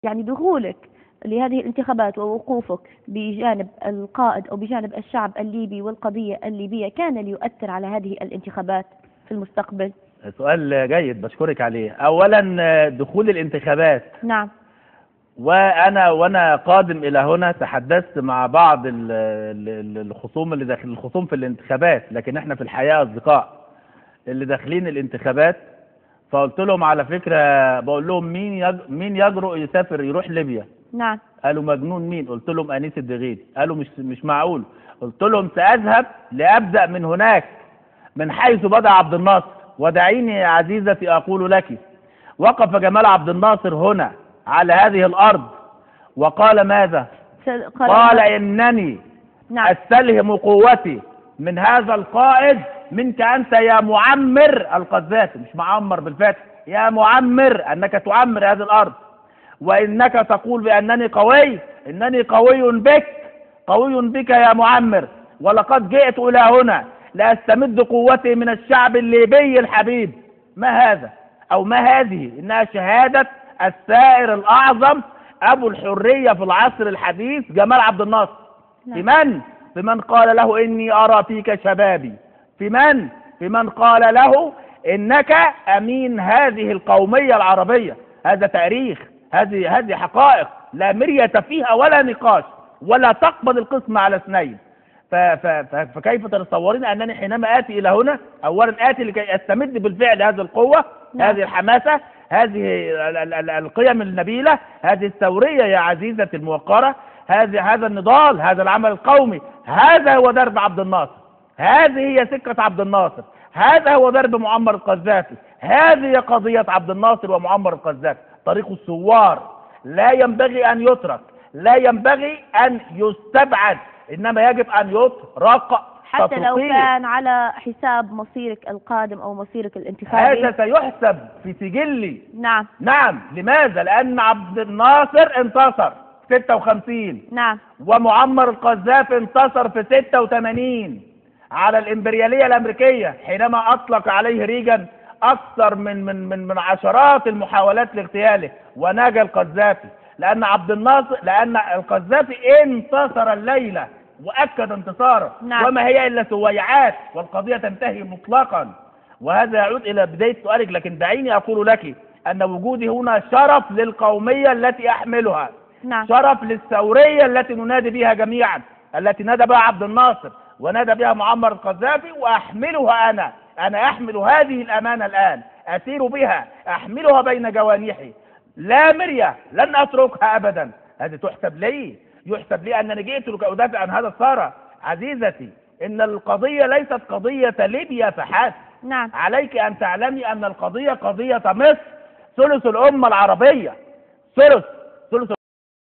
يعني دخولك لهذه الانتخابات ووقوفك بجانب القائد أو بجانب الشعب الليبي والقضية الليبية كان ليؤثر على هذه الانتخابات في المستقبل؟ سؤال جيد بشكرك عليه. أولا دخول الانتخابات، نعم. وأنا قادم إلى هنا تحدثت مع بعض الخصوم في الانتخابات، لكن احنا في الحقيقة أصدقاء اللي داخلين الانتخابات. فقلت لهم على فكرة، بقول لهم مين يجرؤ يسافر يروح ليبيا؟ نعم. قالوا مجنون مين؟ قلت لهم أنيس الدغيدي. قالوا مش معقول. قلت لهم سأذهب لأبدأ من هناك من حيث بدأ عبد الناصر. ودعيني يا عزيزتي أقول لك، وقف جمال عبد الناصر هنا على هذه الأرض وقال ماذا؟ قال إنني نعم. أستلهم قوتي من هذا القائد منك أنت يا معمر القذافي، مش معمر بالفتح، يا معمر، أنك تعمر هذه الأرض، وإنك تقول بأنني قوي، إنني قوي بك يا معمر، ولقد جئت إلى هنا لأستمد قوتي من الشعب الليبي الحبيب. ما هذا أو ما هذه؟ إنها شهادة الثائر الأعظم أبو الحرية في العصر الحديث جمال عبد الناصر. في من قال له إني أرى فيك شبابي، في من قال له إنك أمين هذه القومية العربية. هذا تاريخ، هذه حقائق لا مرية فيها ولا نقاش، ولا تقبل القسم على اثنين. فكيف تتصورين أنني حينما آتي إلى هنا أولا آتي لكي أستمد بالفعل هذه القوة، هذه الحماسة، هذه القيم النبيلة، هذه الثورية يا عزيزتي الموقرة، هذا النضال، هذا العمل القومي. هذا هو درب عبد الناصر، هذه هي سكة عبد الناصر، هذا هو درب معمر القذافي، هذه قضية عبد الناصر ومعمر القذافي. طريق الثوار لا ينبغي أن يترك، لا ينبغي أن يستبعد، إنما يجب أن يطرق حتى لو كان على حساب مصيرك القادم أو مصيرك الانتخابي. هذا سيحسب في سجلي. نعم. لماذا؟ لأن عبد الناصر انتصر 56. نعم. ومعمر القذافي انتصر في 86 على الإمبريالية الأمريكية، حينما أطلق عليه ريغان أكثر من عشرات المحاولات لاغتياله، ونجا القذافي لأن القذافي انتصر الليلة وأكد انتصاره. نعم. وما هي إلا سويعات والقضية تنتهي مطلقا. وهذا يعود إلى بداية سؤالك، لكن دعيني أقول لك أن وجودي هنا شرف للقومية التي أحملها. نعم. شرف للثورية التي ننادي بها جميعا، التي نادى بها عبد الناصر ونادى بها معمر القذافي، وأحملها أنا أحمل هذه الأمانة الآن، أسير بها، أحملها بين جوانحي لا مرية، لن أتركها أبدا. هذه يحسب لي أنني جئت لك أدافع عن هذا الثورة. عزيزتي، إن القضية ليست قضية ليبيا فحسب. نعم. عليك أن تعلمي أن القضية قضية مصر، ثلث الأمة العربية، ثلث